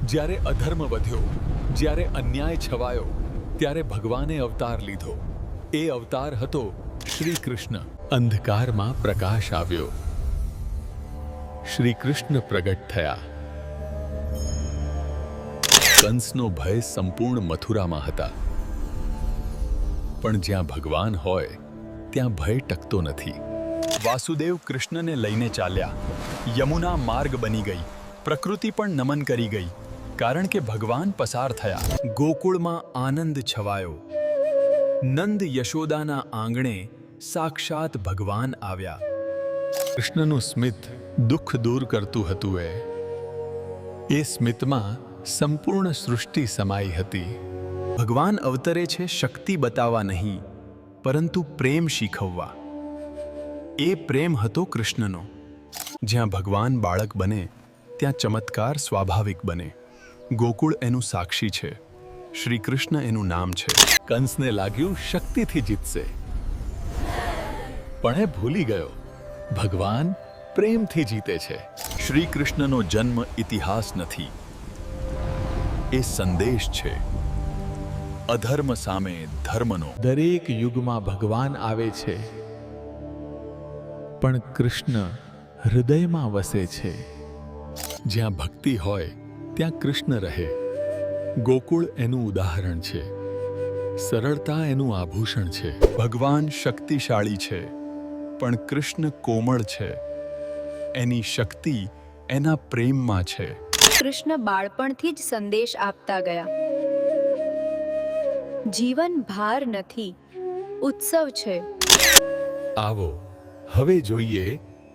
જ્યારે અધર્મ વધ્યો, જ્યારે અન્યાય છવાયો, ત્યારે ભગવાને અવતાર લીધો. એ અવતાર હતો શ્રી કૃષ્ણ. અંધકારમાં પ્રકાશ આવ્યો. શ્રી કૃષ્ણ પ્રગટ થયા. કંસનો ભય સંપૂર્ણ મથુરામાં હતા. પણ જ્યાં ભગવાન હોય ત્યાં ભય ટકતો નથી. વાસુદેવ કૃષ્ણને લઈને ચાલ્યા. યમુના માર્ગ બની ગઈ. પ્રકૃતિ પણ નમન કરી ગઈ, કારણ કે ભગવાન પસાર થયા. ગોકુળમાં આનંદ છવાયો. નંદ યશોદાના આંગણે સાક્ષાત ભગવાન આવ્યા. કૃષ્ણનું સ્મિત દુઃખ દૂર કરતું હતું. એ સ્મિતમાં સંપૂર્ણ સૃષ્ટિ સમાઈ હતી. ભગવાન અવતરે છે શક્તિ બતાવવા નહીં, પરંતુ પ્રેમ શીખવવા. એ પ્રેમ હતો કૃષ્ણનો. જ્યાં ભગવાન બાળક બને ત્યાં ચમત્કાર સ્વાભાવિક બને. ગોકુળ એનું સાક્ષી છે. શ્રી કૃષ્ણ એનું નામ છે. કંસને લાગ્યું શક્તિથી જીતશે, પણ એ ભૂલી ગયો ભગવાન પ્રેમથી જીતે છે. શ્રી કૃષ્ણનો જન્મ ઇતિહાસ નથી, એ સંદેશ છે. અધર્મ સામે ધર્મનો. દરેક યુગમાં ભગવાન આવે છે, પણ કૃષ્ણ હૃદયમાં વસે છે. જ્યાં ભક્તિ હોય ત્યાં કૃષ્ણ રહે. ગોકુળ એનું ઉદાહરણ છે. સરળતા એનું આભૂષણ છે. ભગવાન શક્તિશાળી છે, પણ કૃષ્ણ કોમળ છે. એની શક્તિ એના પ્રેમમાં છે. કૃષ્ણ બાળપણથી જ સંદેશ આપતા ગયા. જીવન ભાર નથી, ઉત્સવ છે. આવો હવે જોઈએ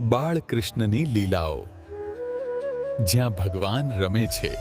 બાળ કૃષ્ણની લીલાઓ. જ્યાં ભગવાન રમે છે